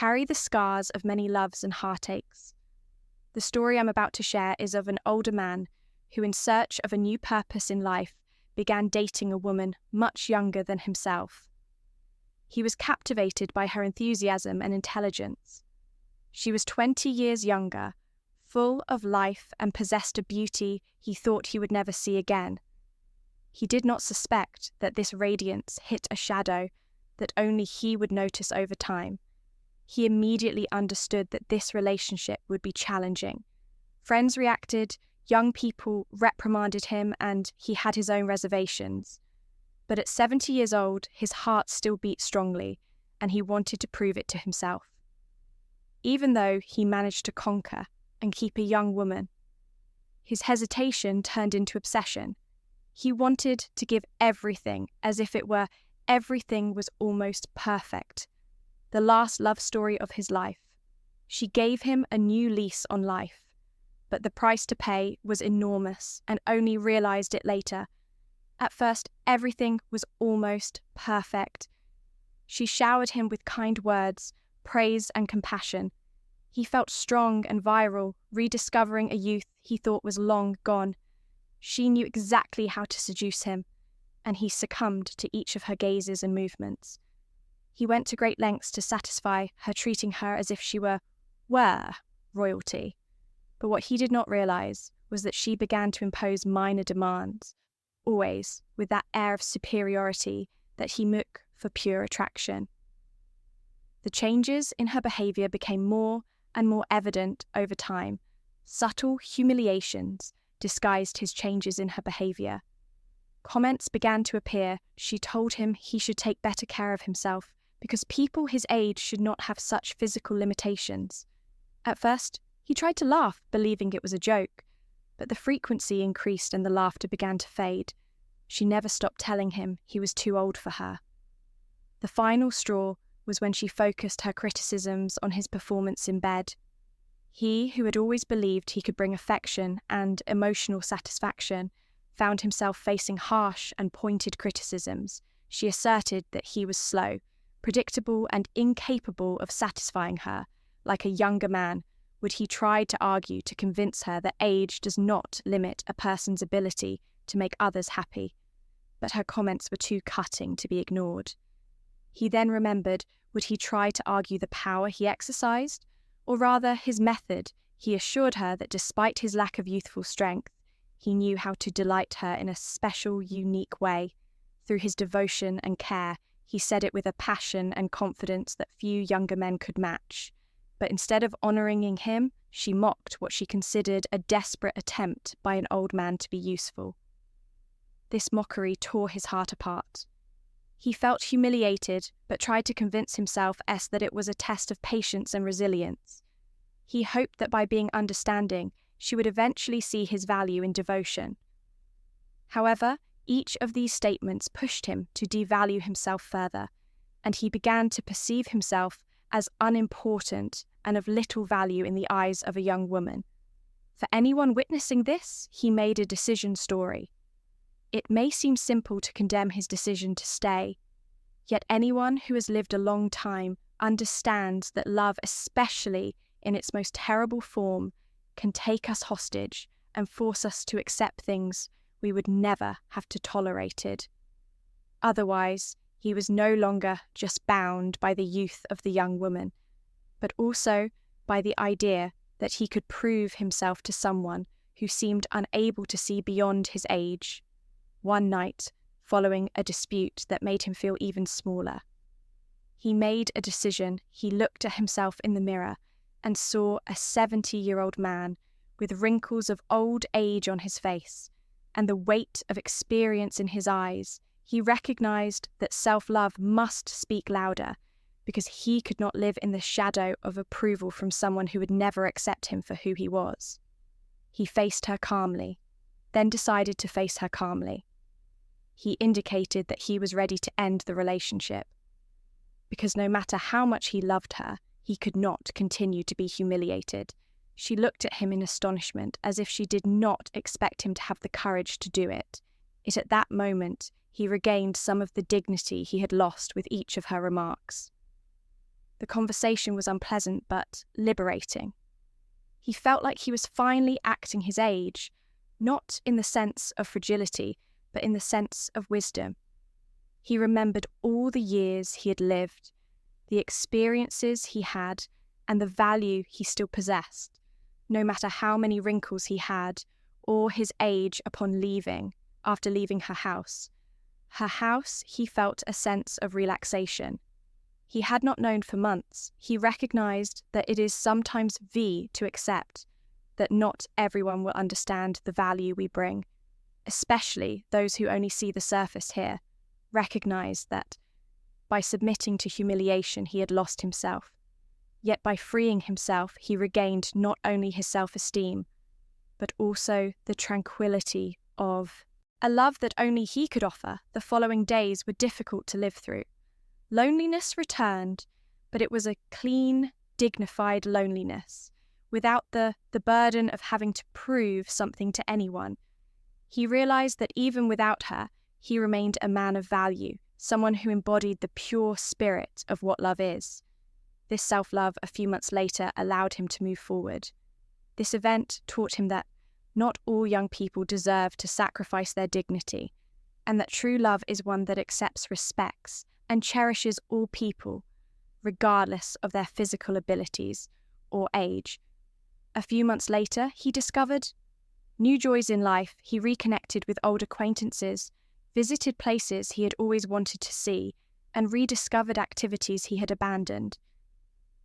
carry the scars of many loves and heartaches. The story I'm about to share is of an older man who, in search of a new purpose in life, began dating a woman much younger than himself. He was captivated by her enthusiasm and intelligence. She was 20 years younger, full of life, and possessed a beauty he thought he would never see again. He did not suspect that this radiance hid a shadow that only he would notice over time. He immediately understood that this relationship would be challenging. Friends reacted, young people reprimanded him, and he had his own reservations. But at 70 years old, his heart still beat strongly, and he wanted to prove it to himself. Even though he managed to conquer and keep a young woman, his hesitation turned into obsession. He wanted to give everything, as if it were everything was almost perfect. The last love story of his life. She gave him a new lease on life, but the price to pay was enormous, and only realized it later. At first, everything was almost perfect. She showered him with kind words, praise and compassion. He felt strong and virile, rediscovering a youth he thought was long gone. She knew exactly how to seduce him, and he succumbed to each of her gazes and movements. He went to great lengths to satisfy her, treating her as if she were royalty. But what he did not realize was that she began to impose minor demands, always with that air of superiority that he took for pure attraction. The changes in her behavior became more and more evident over time. Subtle humiliations disguised his changes in her behavior. Comments began to appear. She told him he should take better care of himself because people his age should not have such physical limitations. At first, he tried to laugh, believing it was a joke, but the frequency increased and the laughter began to fade. She never stopped telling him he was too old for her. The final straw was when she focused her criticisms on his performance in bed. He, who had always believed he could bring affection and emotional satisfaction, found himself facing harsh and pointed criticisms. She asserted that he was slow, predictable, and incapable of satisfying her. Like a younger man, would he try to argue to convince her that age does not limit a person's ability to make others happy. But her comments were too cutting to be ignored. He then remembered, would he try to argue the power he exercised? Or rather, his method. He assured her that despite his lack of youthful strength, he knew how to delight her in a special, unique way. Through his devotion and care, he said it with a passion and confidence that few younger men could match. But instead of honouring him, she mocked what she considered a desperate attempt by an old man to be useful. This mockery tore his heart apart. He felt humiliated, but tried to convince himself that it was a test of patience and resilience. He hoped that by being understanding, she would eventually see his value in devotion. However, each of these statements pushed him to devalue himself further, and he began to perceive himself as unimportant and of little value in the eyes of a young woman. For anyone witnessing this, he made a decision story. It may seem simple to condemn his decision to stay, yet anyone who has lived a long time understands that love, especially in its most terrible form, can take us hostage and force us to accept things we would never have to tolerated. Otherwise, he was no longer just bound by the youth of the young woman, but also by the idea that he could prove himself to someone who seemed unable to see beyond his age. One night, following a dispute that made him feel even smaller, he made a decision. He looked at himself in the mirror and saw a 70-year-old man with wrinkles of old age on his face and the weight of experience in his eyes. He recognized that self-love must speak louder because he could not live in the shadow of approval from someone who would never accept him for who he was. He faced her calmly, then decided to face her calmly. He indicated that he was ready to end the relationship, because no matter how much he loved her, he could not continue to be humiliated. She looked at him in astonishment, as if she did not expect him to have the courage to do it. Yet at that moment, he regained some of the dignity he had lost with each of her remarks. The conversation was unpleasant but liberating. He felt like he was finally acting his age, not in the sense of fragility, but in the sense of wisdom. He remembered all the years he had lived, the experiences he had, and the value he still possessed, no matter how many wrinkles he had, or his age after leaving her house. Her house, he felt a sense of relaxation. He had not known for months. He recognized that it is sometimes to accept that not everyone will understand the value we bring, especially those who only see the surface here. Recognized that by submitting to humiliation he had lost himself. Yet by freeing himself he regained not only his self-esteem, but also the tranquility of a love that only he could offer. The following days were difficult to live through. Loneliness returned, but it was a clean, dignified loneliness, without the burden of having to prove something to anyone. He realized that even without her, he remained a man of value, someone who embodied the pure spirit of what love is. This self-love, a few months later, allowed him to move forward. This event taught him that not all young people deserve to sacrifice their dignity, and that true love is one that accepts, respects, and cherishes all people, regardless of their physical abilities or age. A few months later, he discovered new joys in life. He reconnected with old acquaintances, visited places he had always wanted to see, and rediscovered activities he had abandoned.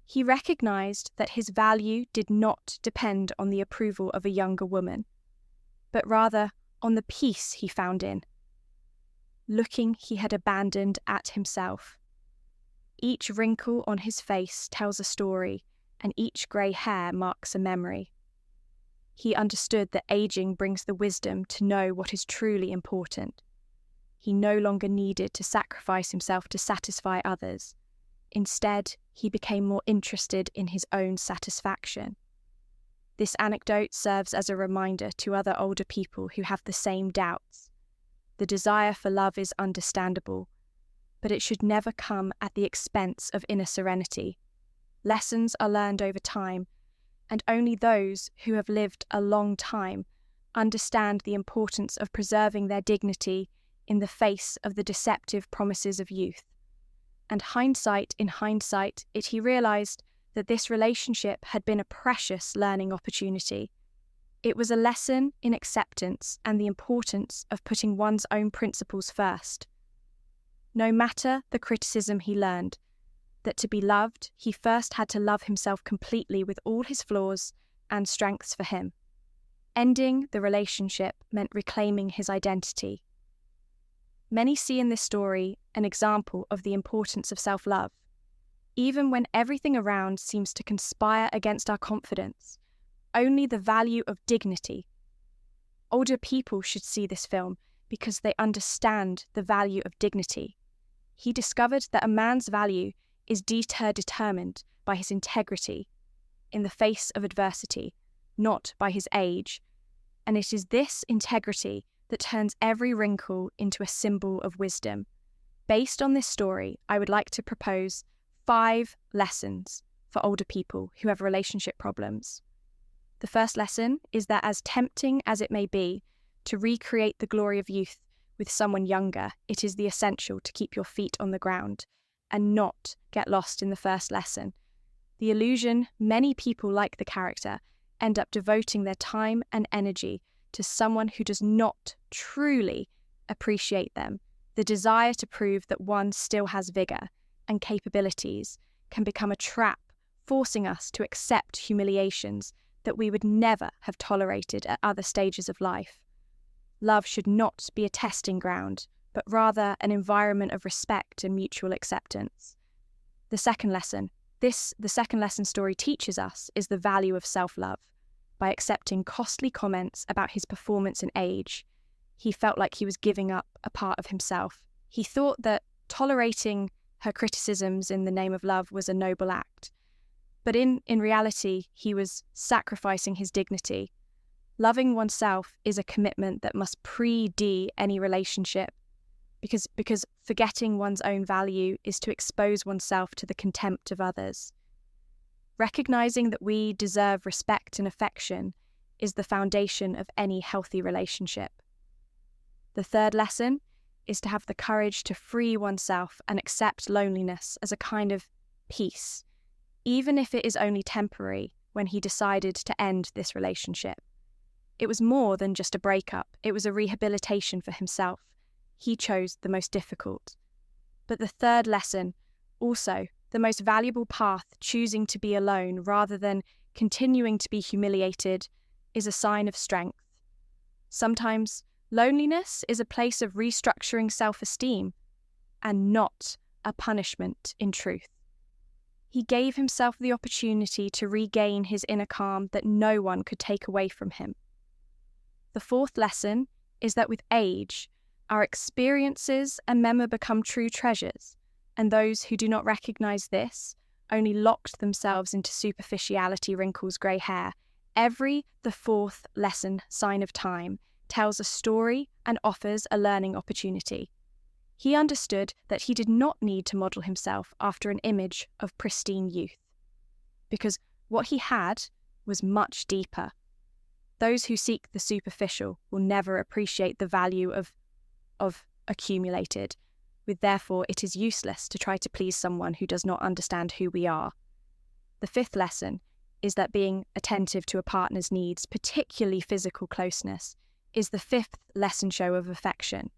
He recognized that his value did not depend on the approval of a younger woman, but rather on the peace he found in looking he had abandoned at himself. Each wrinkle on his face tells a story, and each grey hair marks a memory. He understood that aging brings the wisdom to know what is truly important. He no longer needed to sacrifice himself to satisfy others. Instead, he became more interested in his own satisfaction. This anecdote serves as a reminder to other older people who have the same doubts. The desire for love is understandable, but it should never come at the expense of inner serenity. Lessons are learned over time, and only those who have lived a long time understand the importance of preserving their dignity in the face of the deceptive promises of youth. And in hindsight, he realized that this relationship had been a precious learning opportunity. It was a lesson in acceptance and the importance of putting one's own principles first. No matter the criticism, he learned that to be loved, he first had to love himself completely with all his flaws and strengths for him. Ending the relationship meant reclaiming his identity. Many see in this story an example of the importance of self-love. Even when everything around seems to conspire against our confidence, only the value of dignity. Older people should see this film because they understand the value of dignity. He discovered that a man's value is determined by his integrity in the face of adversity, not by his age. And it is this integrity that turns every wrinkle into a symbol of wisdom. Based on this story, I would like to propose 5 lessons for older people who have relationship problems. The first lesson is that as tempting as it may be to recreate the glory of youth with someone younger, it is the essential to keep your feet on the ground and not get lost in the first lesson. The illusion many people like the character end up devoting their time and energy to someone who does not truly appreciate them. The desire to prove that one still has vigor and capabilities can become a trap, forcing us to accept humiliations that we would never have tolerated at other stages of life. Love should not be a testing ground, but rather an environment of respect and mutual acceptance. The second lesson story teaches us is the value of self-love. By accepting costly comments about his performance and age, he felt like he was giving up a part of himself. He thought that tolerating her criticisms in the name of love was a noble act. But in reality, he was sacrificing his dignity. Loving oneself is a commitment that must precede any relationship. because forgetting one's own value is to expose oneself to the contempt of others. Recognizing that we deserve respect and affection is the foundation of any healthy relationship. The third lesson is to have the courage to free oneself and accept loneliness as a kind of peace, even if it is only temporary. When he decided to end this relationship, it was more than just a breakup, it was a rehabilitation for himself. He chose the most difficult. But the third lesson, also the most valuable path, choosing to be alone rather than continuing to be humiliated, is a sign of strength. Sometimes loneliness is a place of restructuring self-esteem and not a punishment in truth. He gave himself the opportunity to regain his inner calm that no one could take away from him. The fourth lesson is that with age, our experiences and memory become true treasures, and those who do not recognize this only locked themselves into superficiality, wrinkles, grey hair. The fourth lesson, sign of time, tells a story and offers a learning opportunity. He understood that he did not need to model himself after an image of pristine youth, because what he had was much deeper. Those who seek the superficial will never appreciate the value of accumulated, therefore it is useless to try to please someone who does not understand who we are. The fifth lesson is that being attentive to a partner's needs, particularly physical closeness, is the fifth lesson show of affection.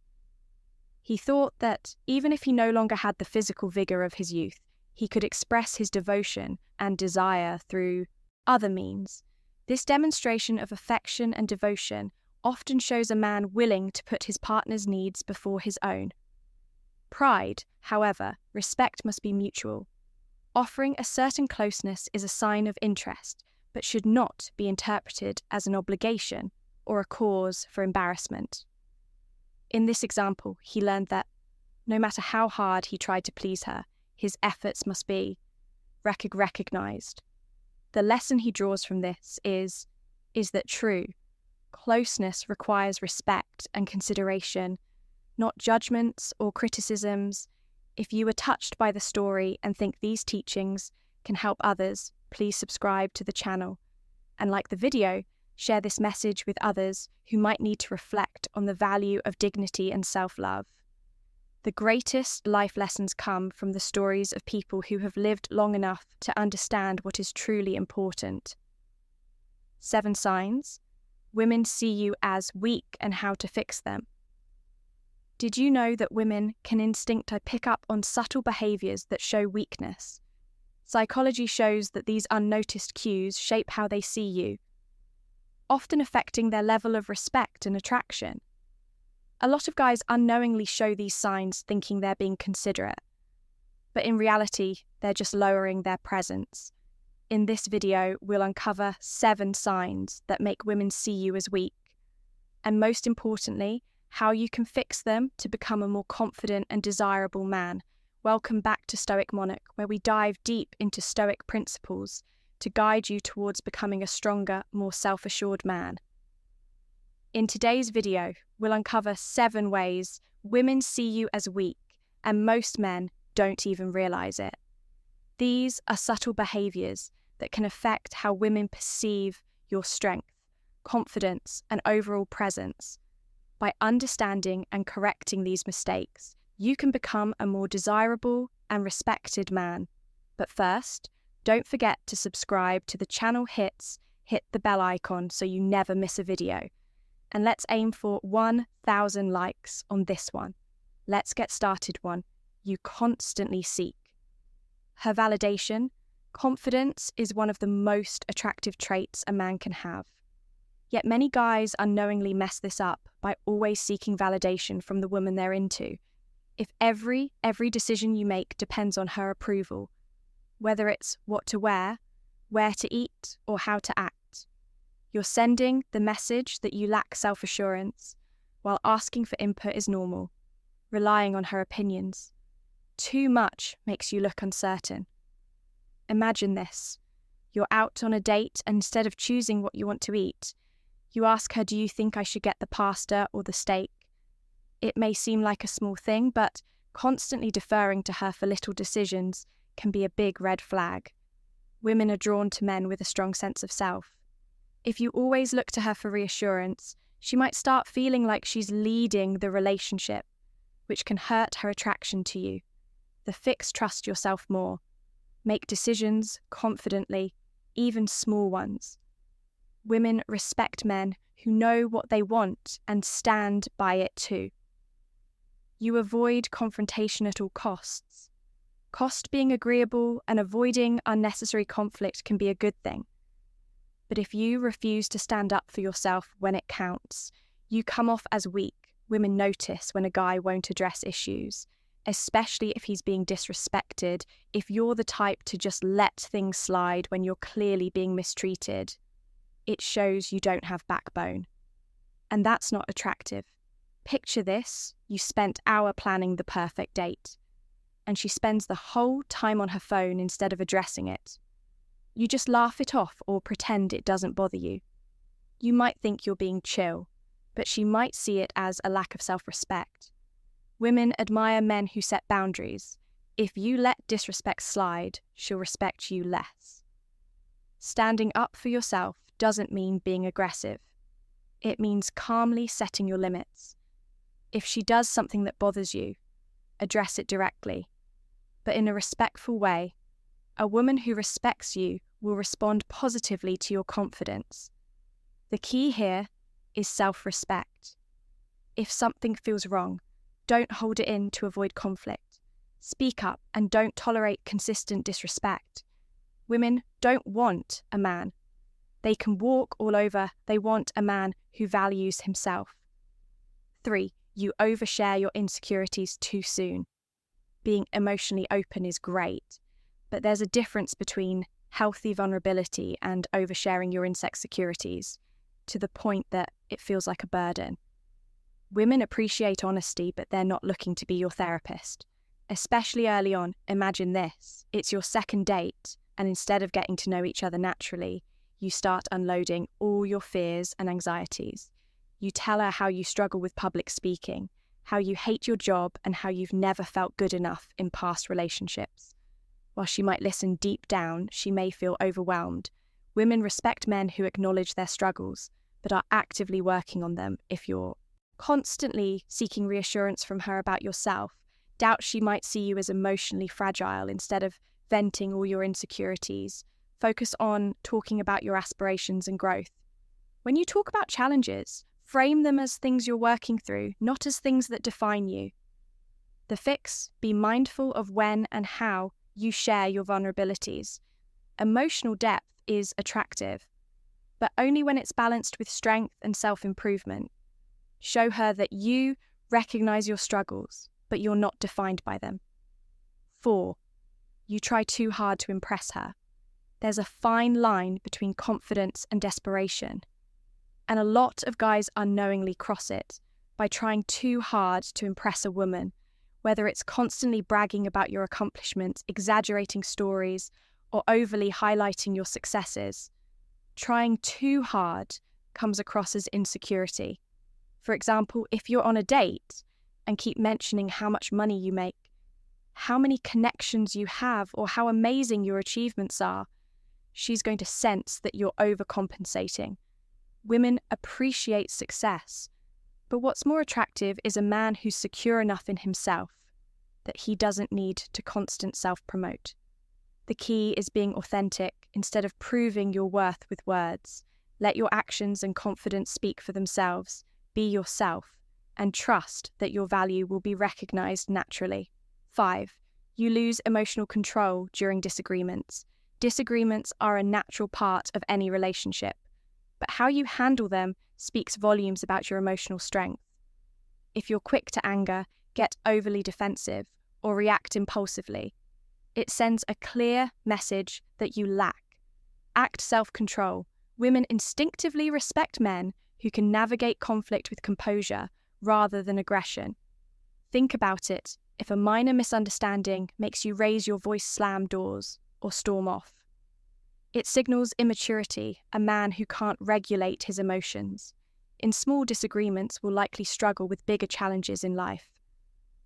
He thought that even if he no longer had the physical vigour of his youth, he could express his devotion and desire through other means. This demonstration of affection and devotion often shows a man willing to put his partner's needs before his own. Pride, however, respect must be mutual. Offering a certain closeness is a sign of interest, but should not be interpreted as an obligation or a cause for embarrassment. In this example, he learned that no matter how hard he tried to please her, his efforts must be recognized. The lesson he draws from this is that true closeness requires respect and consideration, not judgments or criticisms. If you were touched by the story and think these teachings can help others, please subscribe to the channel. And like the video, share this message with others who might need to reflect on the value of dignity and self-love. The greatest life lessons come from the stories of people who have lived long enough to understand what is truly important. 7 signs women see you as weak and how to fix them. Did you know that women can instinctively pick up on subtle behaviours that show weakness? Psychology shows that these unnoticed cues shape how they see you, often affecting their level of respect and attraction. A lot of guys unknowingly show these signs thinking they're being considerate, but in reality, they're just lowering their presence. In this video, we'll uncover 7 signs that make women see you as weak, and most importantly, how you can fix them to become a more confident and desirable man. Welcome back to Stoic Monarch, where we dive deep into Stoic principles to guide you towards becoming a stronger, more self-assured man. In today's video, we'll uncover 7 ways women see you as weak, and most men don't even realize it. These are subtle behaviors that can affect how women perceive your strength, confidence, and overall presence. By understanding and correcting these mistakes, you can become a more desirable and respected man. But first, don't forget to subscribe to the channel, hit the bell icon so you never miss a video. And let's aim for 1,000 likes on this one. Let's get started. 1 you constantly seek. Her validation. Confidence is one of the most attractive traits a man can have. Yet many guys unknowingly mess this up by always seeking validation from the woman they're into. If every decision you make depends on her approval, whether it's what to wear, where to eat, or how to act, you're sending the message that you lack self-assurance, while asking for input is normal, relying on her opinions. Too much makes you look uncertain. Imagine this. You're out on a date, and instead of choosing what you want to eat, you ask her, "Do you think I should get the pasta or the steak?" It may seem like a small thing, but constantly deferring to her for little decisions can be a big red flag. Women are drawn to men with a strong sense of self. If you always look to her for reassurance, she might start feeling like she's leading the relationship, which can hurt her attraction to you. The fix: trust yourself more. Make decisions confidently, even small ones. Women respect men who know what they want and stand by it too. You avoid confrontation at all costs. Cost being agreeable and avoiding unnecessary conflict can be a good thing. But if you refuse to stand up for yourself when it counts, you come off as weak. Women notice when a guy won't address issues, especially if he's being disrespected, if you're the type to just let things slide when you're clearly being mistreated. It shows you don't have backbone. And that's not attractive. Picture this: you spent an hour planning the perfect date, and she spends the whole time on her phone instead of addressing it. You just laugh it off or pretend it doesn't bother you. You might think you're being chill, but she might see it as a lack of self-respect. Women admire men who set boundaries. If you let disrespect slide, she'll respect you less. Standing up for yourself doesn't mean being aggressive. It means calmly setting your limits. If she does something that bothers you, address it directly, but in a respectful way. A woman who respects you will respond positively to your confidence. The key here is self-respect. If something feels wrong, don't hold it in to avoid conflict. Speak up and don't tolerate consistent disrespect. Women don't want a man. They can walk all over. They want a man who values himself. 3. You overshare your insecurities too soon. Being emotionally open is great, but there's a difference between healthy vulnerability and oversharing your insecurities to the point that it feels like a burden. Women appreciate honesty, but they're not looking to be your therapist. Especially early on, imagine this: it's your second date, and instead of getting to know each other naturally, you start unloading all your fears and anxieties. You tell her how you struggle with public speaking, how you hate your job, and how you've never felt good enough in past relationships. While she might listen deep down, she may feel overwhelmed. Women respect men who acknowledge their struggles, but are actively working on them. If you're constantly seeking reassurance from her about yourself, doubt she might see you as emotionally fragile. Instead of venting all your insecurities, focus on talking about your aspirations and growth. When you talk about challenges, frame them as things you're working through, not as things that define you. The fix: be mindful of when and how you share your vulnerabilities. Emotional depth is attractive, but only when it's balanced with strength and self-improvement. Show her that you recognize your struggles, but you're not defined by them. 4. You try too hard to impress her. There's a fine line between confidence and desperation, and a lot of guys unknowingly cross it by trying too hard to impress a woman, whether it's constantly bragging about your accomplishments, exaggerating stories, or overly highlighting your successes. Trying too hard comes across as insecurity. For example, if you're on a date and keep mentioning how much money you make, how many connections you have, or how amazing your achievements are, she's going to sense that you're overcompensating. Women appreciate success, but what's more attractive is a man who's secure enough in himself that he doesn't need to constant self-promote. The key is being authentic instead of proving your worth with words. Let your actions and confidence speak for themselves. Be yourself and trust that your value will be recognized naturally. 5. You lose emotional control during disagreements. Disagreements are a natural part of any relationship, but how you handle them speaks volumes about your emotional strength. If you're quick to anger, get overly defensive, or react impulsively, it sends a clear message that you lack. Act self-control. Women instinctively respect men who can navigate conflict with composure rather than aggression. Think about it. If a minor misunderstanding makes you raise your voice, slam doors, or storm off, it signals immaturity, a man who can't regulate his emotions. in small disagreements will likely struggle with bigger challenges in life.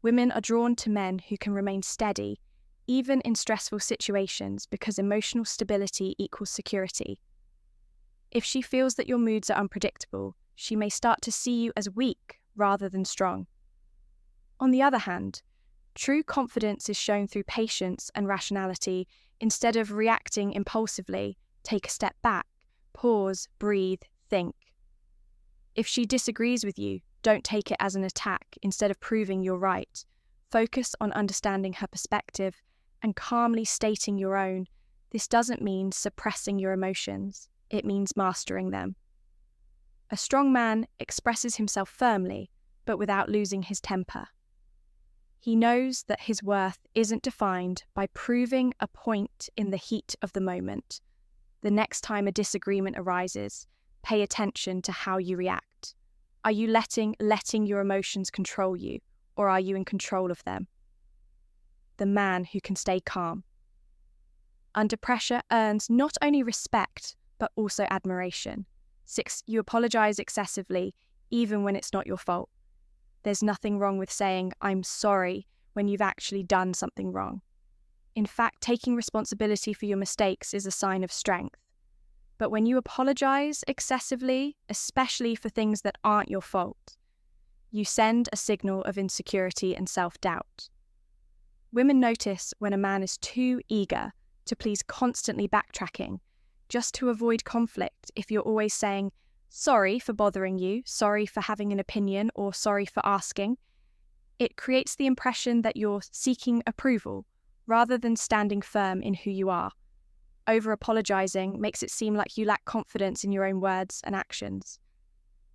Women are drawn to men who can remain steady, even in stressful situations, because emotional stability equals security. If she feels that your moods are unpredictable, she may start to see you as weak rather than strong. On the other hand, true confidence is shown through patience and rationality. Instead of reacting impulsively, take a step back, pause, breathe, think. If she disagrees with you, don't take it as an attack. Instead of proving you're right, focus on understanding her perspective and calmly stating your own. This doesn't mean suppressing your emotions, it means mastering them. A strong man expresses himself firmly, but without losing his temper. He knows that his worth isn't defined by proving a point in the heat of the moment. The next time a disagreement arises, pay attention to how you react. Are you letting your emotions control you, or are you in control of them? The man who can stay calm under pressure earns not only respect, but also admiration. 6. You apologize excessively, even when it's not your fault. There's nothing wrong with saying, "I'm sorry," when you've actually done something wrong. In fact, taking responsibility for your mistakes is a sign of strength. But when you apologize excessively, especially for things that aren't your fault, you send a signal of insecurity and self-doubt. Women notice when a man is too eager to please, constantly backtracking, just to avoid conflict. If you're always saying, "Sorry for bothering you, sorry for having an opinion," or "sorry for asking," it creates the impression that you're seeking approval rather than standing firm in who you are. Over-apologizing makes it seem like you lack confidence in your own words and actions.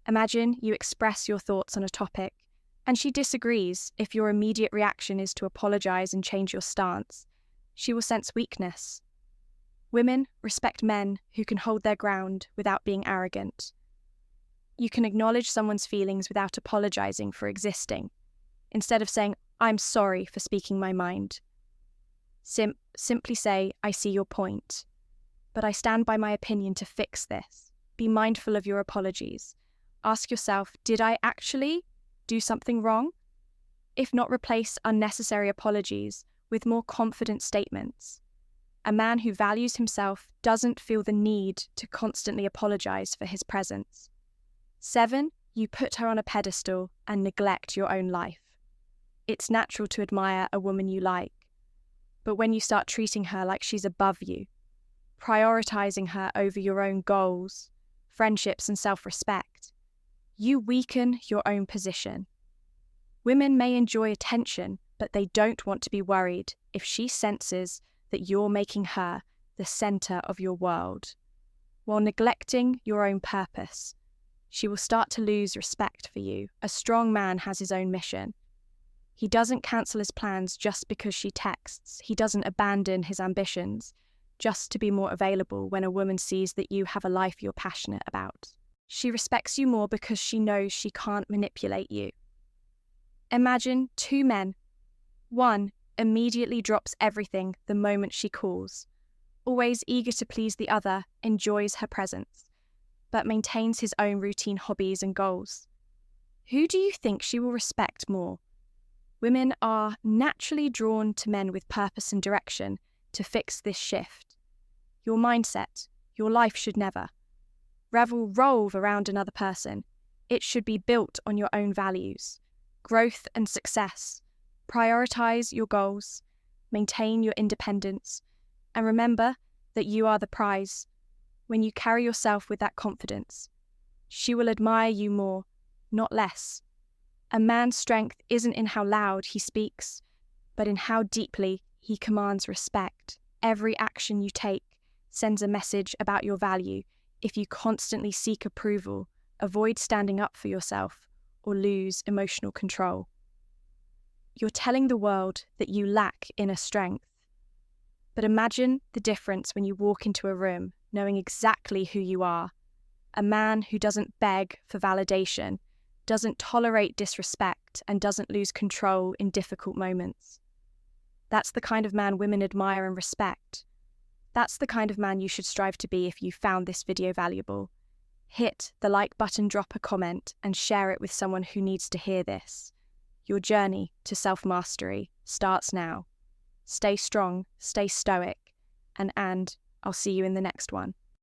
Imagine you express your thoughts on a topic, and she disagrees. If your immediate reaction is to apologize and change your stance, she will sense weakness. Women respect men who can hold their ground without being arrogant. You can acknowledge someone's feelings without apologizing for existing. Instead of saying, "I'm sorry for speaking my mind," simply say, "I see your point, but I stand by my opinion to fix this." Be mindful of your apologies. Ask yourself, did I actually do something wrong? If not, replace unnecessary apologies with more confident statements. A man who values himself doesn't feel the need to constantly apologize for his presence. 7. You put her on a pedestal and neglect your own life. It's natural to admire a woman you like, but when you start treating her like she's above you, prioritizing her over your own goals, friendships, and self-respect, you weaken your own position. Women may enjoy attention, but they don't want to be worried if she senses that you're making her the center of your world. While neglecting your own purpose, she will start to lose respect for you. A strong man has his own mission. He doesn't cancel his plans just because she texts. He doesn't abandon his ambitions just to be more available when a woman sees that you have a life you're passionate about. She respects you more because she knows she can't manipulate you. Imagine two men. One immediately drops everything the moment she calls, always eager to please the other, enjoys her presence, but maintains his own routine hobbies and goals. Who do you think she will respect more? Women are naturally drawn to men with purpose and direction. To fix this shift, your mindset, your life should never revolve around another person. It should be built on your own values, growth and success. Prioritize your goals, maintain your independence, and remember that you are the prize. When you carry yourself with that confidence, she will admire you more, not less. A man's strength isn't in how loud he speaks, but in how deeply he commands respect. Every action you take sends a message about your value. If you constantly seek approval, avoid standing up for yourself, or lose emotional control, you're telling the world that you lack inner strength. But imagine the difference when you walk into a room knowing exactly who you are. A man who doesn't beg for validation, doesn't tolerate disrespect, and doesn't lose control in difficult moments. That's the kind of man women admire and respect. That's the kind of man you should strive to be. If you found this video valuable, Hit the like button, drop a comment, and share it with someone who needs to hear this. Your journey to self-mastery starts now. Stay strong, stay stoic, and I'll see you in the next one.